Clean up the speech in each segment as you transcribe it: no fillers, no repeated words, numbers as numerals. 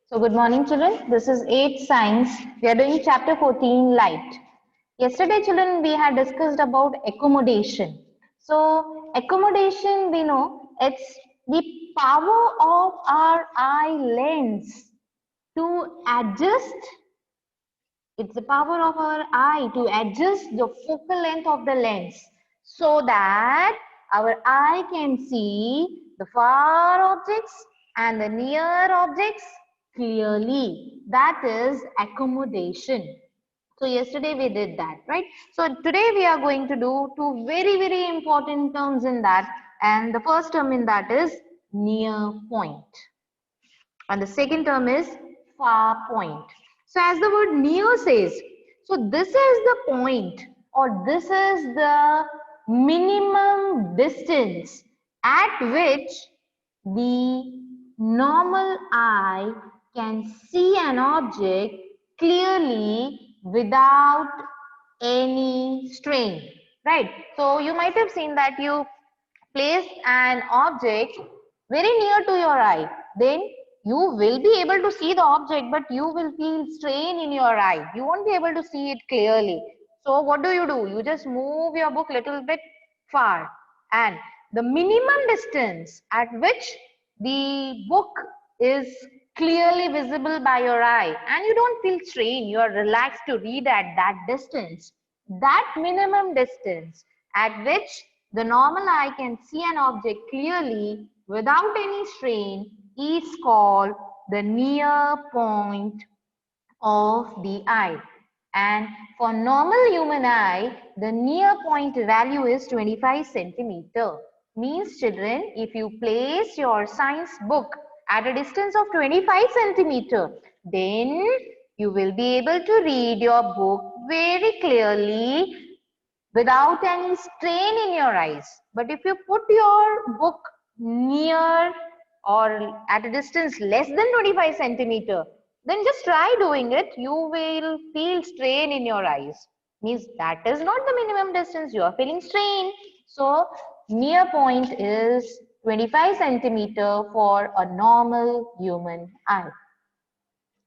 So good morning children. This is 8th science. We are doing chapter 14 light. Yesterday children we had discussed about accommodation. So accommodation we know it's the power of our eye lens to adjust. It's the power of our eye to adjust the focal length of the lens so that our eye can see the far objects and the near objects clearly. That is accommodation. So yesterday we did that, right? So today we are going to do two very important terms in that, and the first term in that is near point and the second term is far point. So as the word near says, so this is the point or this is the minimum distance at which the normal eye can see an object clearly without any strain, right? So you might have seen that you place an object very near to your eye, then you will be able to see the object, but you will feel strain in your eye. You won't be able to see it clearly. So what do? You just move your book little bit far, and the minimum distance at which the book is clearly visible by your eye and you don't feel strain, you are relaxed to read at that distance. That minimum distance at which the normal eye can see an object clearly without any strain is called the near point of the eye. And for normal human eye, the near point value is 25 centimeter. Means children, if you place your science book at a distance of 25 centimeter, then you will be able to read your book very clearly without any strain in your eyes. But if you put your book near or at a distance less than 25 centimeter, then just try doing it. You will feel strain in your eyes. Means that is not the minimum distance. You are feeling strain. So near point is 25 centimeter for a normal human eye,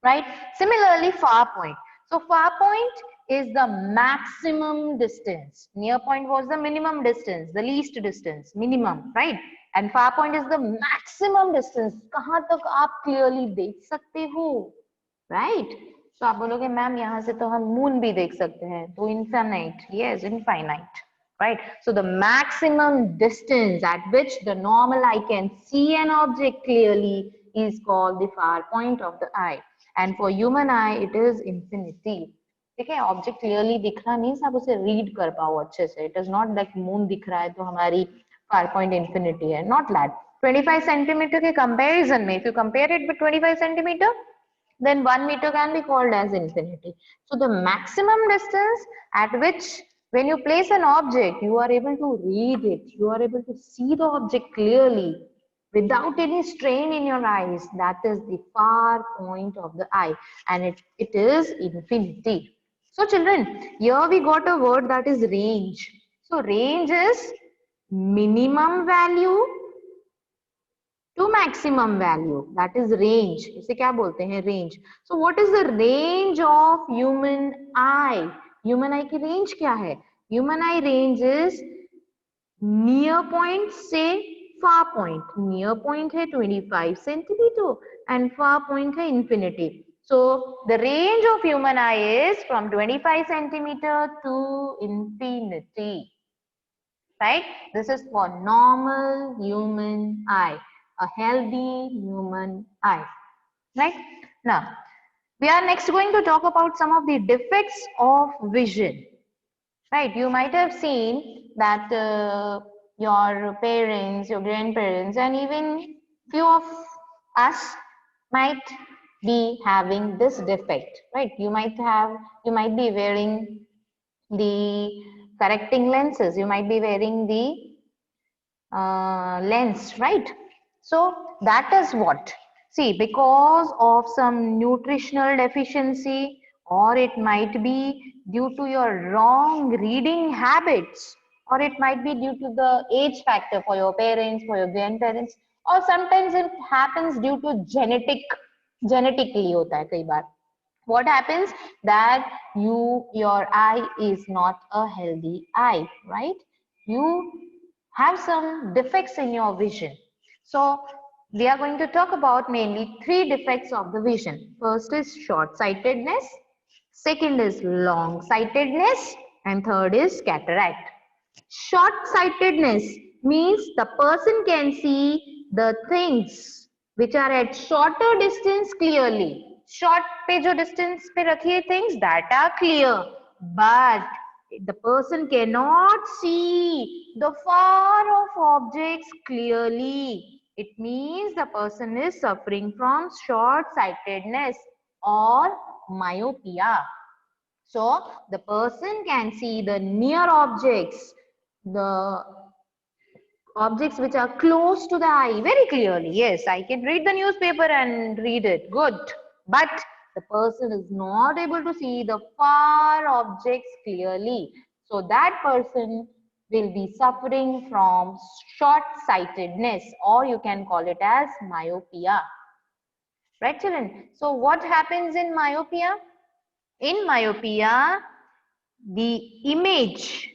right? Similarly, far point. So far point is the maximum distance. Near point was the minimum distance, the least distance, minimum, right? And far point is the maximum distance. कहाँ तक आप clearly देख सकते हो, right? तो आप बोलोगे ma'am यहाँ से तो हम मून भी देख सकते हैं, तो infinite, yes, infinite, right? So the maximum distance at which the normal eye can see an object clearly is called the far point of the eye. And for human eye, it is infinity. ठीक है, object clearly दिखना means आप उसे read कर पाओ अच्छे से. It is not like moon दिख रहा है तो हमारी फार पॉइंट इंफिनिटी है, नॉट दैट. 25 सेंटीमीटर के कंपैरिजन में, if you compare it with 25 centimetre, then 1 meter can be called as infinity. So the maximum distance at which when you place an object, you are able to read it, you are able to see the object clearly without any strain in your eyes, that is the far point of the eye, and it is infinity. So children, here we got a word that is range. So range is minimum value to maximum value, that is range. इसे क्या बोलते हैं? Range. So what is the range of human eye? Human eye की range क्या है? Human eye range is near point से far point. Near point है 25 centimeter and far point है infinity. So the range of human eye is from 25 centimeter to infinity, right? This is for normal human eye, a healthy human eye, right? Now, we are next going to talk about some of the defects of vision, right? You might have seen that your parents, your grandparents, and even few of us might be having this defect, right? You might be wearing the correcting lenses, you might be wearing the lens, right? So that is what, see, because of some nutritional deficiency, or it might be due to your wrong reading habits, or it might be due to the age factor for your parents, for your grandparents, or sometimes it happens due to genetic genetically होता है कई बार. What happens that your eye is not a healthy eye, right? You have some defects in your vision. So we are going to talk about mainly three defects of the vision. First is short-sightedness, second is long-sightedness, and third is cataract. Short-sightedness means the person can see the things which are at shorter distance clearly. Short पे जो distance पे रखिए things that are clear, but the person cannot see the far off objects clearly. It means the person is suffering from short-sightedness or myopia. So the person can see the near objects, the objects which are close to the eye very clearly. Yes, I can read the newspaper and read it. Good. But the person is not able to see the far objects clearly. So that person will be suffering from short-sightedness, or you can call it as myopia. Right, children? So what happens in myopia? In myopia, the image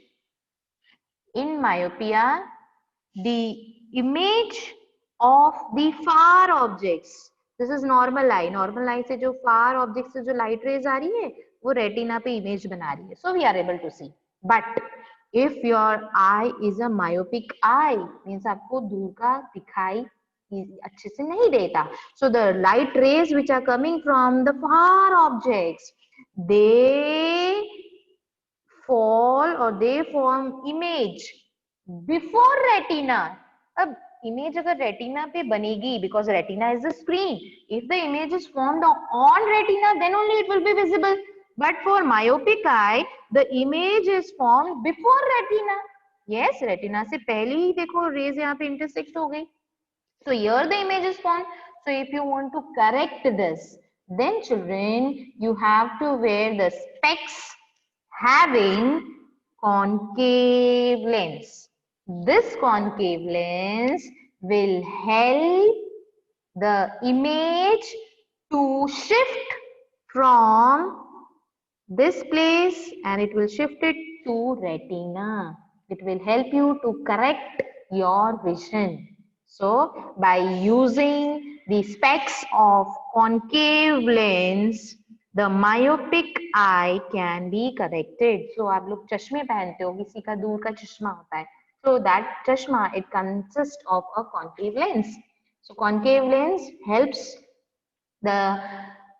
of the far objects, this is normal eye. Normal eye से जो far objects से जो light rays आ रही है वो retina पे image बना रही है. So we are able to see. But if your eye is a myopic eye, means आपको दूर का दिखाई अच्छे से नहीं देता. So the light rays which are coming from the far objects, they fall or they form image before retina. अब image अगर retina पे बनेगी, because retina is the screen. If the image is formed on retina, then only it will be visible. But for myopic eye, the image is formed before retina. Yes, retina से पहले ही देखो rays यहाँ पे intersect हो गई. So here the image is formed. So if you want to correct this, then children, you have to wear the specs having concave lens. This concave lens will help the image to shift from this place and it will shift it to retina. It will help you to correct your vision. So by using the specs of concave lens, the myopic eye can be corrected. So आप लोग चश्मे पहनते हो, किसी का दूर का चश्मा होता है. So that chashma, it consists of a concave lens. So concave lens helps the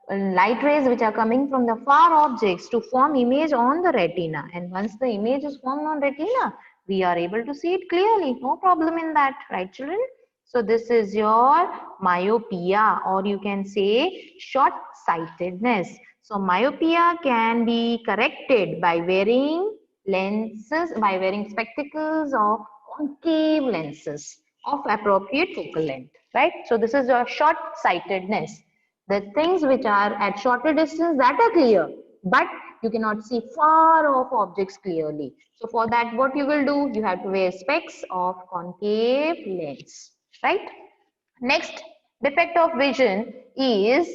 light rays which are coming from the far objects to form image on the retina. And once the image is formed on retina, we are able to see it clearly. No problem in that, right children? So this is your myopia, or you can say short-sightedness. So myopia can be corrected by wearing lenses, by wearing spectacles of concave lenses of appropriate focal length, right? So this is your short-sightedness. The things which are at shorter distance, that are clear, but you cannot see far off objects clearly. So for that, what you will do, you have to wear specs of concave lens, right? Next defect of vision is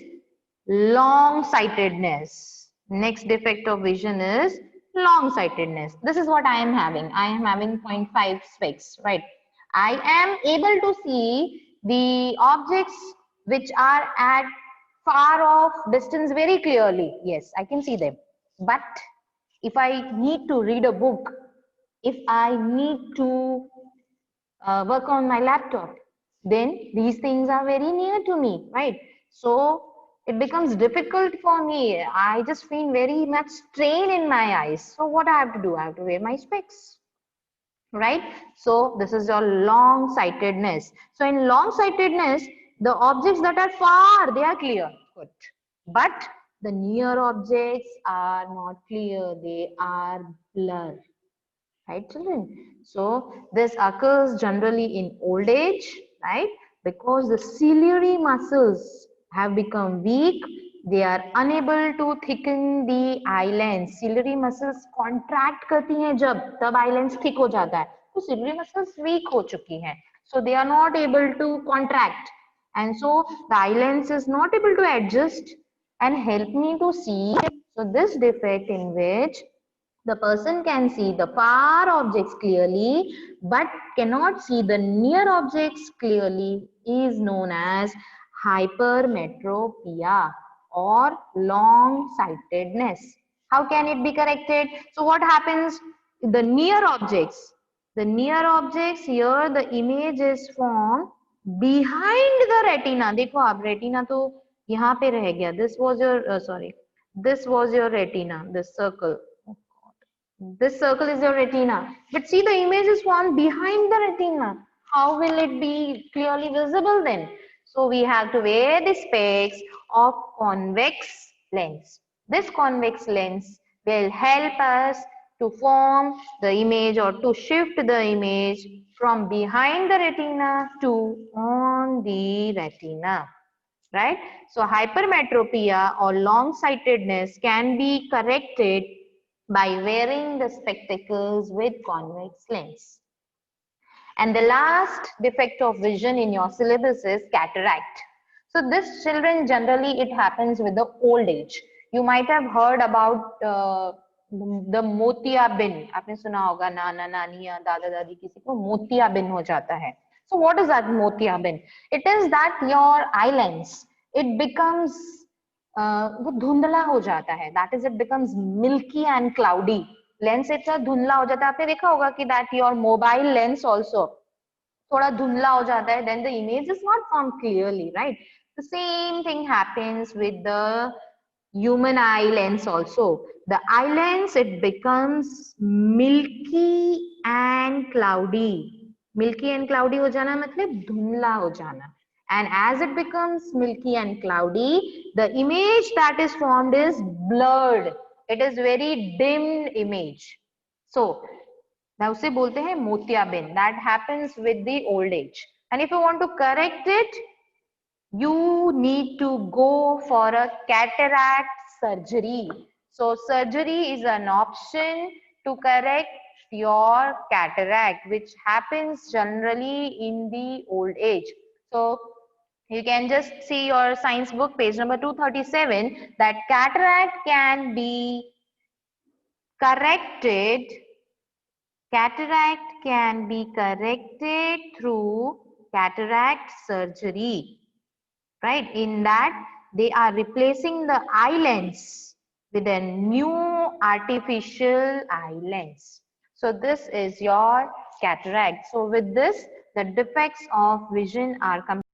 long-sightedness. Next defect of vision is long-sightedness. This is what I am having. I am having 0.5 specs, right? I am able to see the objects which are at far off distance very clearly. Yes, I can see them. But if I need to read a book, if I need to work on my laptop, then these things are very near to me, right? So it becomes difficult for me. I just feel very much strain in my eyes. So what I have to do? I have to wear my specs, right? So this is your long-sightedness. So in long-sightedness, the objects that are far, they are clear. Good. But the near objects are not clear. They are blur. Right, children? So this occurs generally in old age, right? Because the ciliary muscles have become weak. They are unable to thicken the eyelens. Ciliary muscles contract करती हैं तब eyelens thick हो जाता है. तो ciliary muscles weak हो चुकी हैं. So they are not able to contract. and so the eye lens is not able to adjust and help me to see. So this defect in which the person can see the far objects clearly but cannot see the near objects clearly is known as hypermetropia or long-sightedness. How can it be corrected? So what happens? The near objects here, the image is formed behind the retina. देखो आप retina तो यहाँ पे रह गया. This was your retina, this circle. This circle is your retina. But see, the image is formed behind the retina. How will it be clearly visible then? So we have to wear the specs of convex lens. This convex lens will help us to form the image or to shift the image from behind the retina to on the retina. Right? So hypermetropia or long-sightedness can be corrected by wearing the spectacles with convex lens. And the last defect of vision in your syllabus is cataract. So this, children, generally it happens with the old age. You might have heard about the मोतियाबिंद. आपने सुना होगा नाना नानी या दादा दादी किसी को मोतियाबिंद हो जाता है. So what is that मोतियाबिंद? It is that your eye lens, it becomes वो धुंधला हो जाता है. That is, it becomes milky and cloudy. Lens इतना धुंधला हो जाता है. आपने देखा होगा कि that your mobile lens also थोड़ा धुंधला हो जाता है. Then the image is not formed clearly, right? The same thing happens with the human eye lens also. The eye lens, it becomes milky and cloudy. Milky and cloudy हो जाना मतलब धुंधला हो जाना. And as it becomes milky and cloudy, the image that is formed is blurred. It is very dimmed image. So, now उसे बोलते हैं मोतियाबिंद. That happens with the old age. And if you want to correct it, you need to go for a cataract surgery. So surgery is an option to correct your cataract, which happens generally in the old age. So you can just see your science book, page number 237, that cataract can be corrected. Cataract can be corrected through cataract surgery. Right? In that, they are replacing the eye lens with a new artificial eye lens. So this is your cataract. So with this, the defects of vision are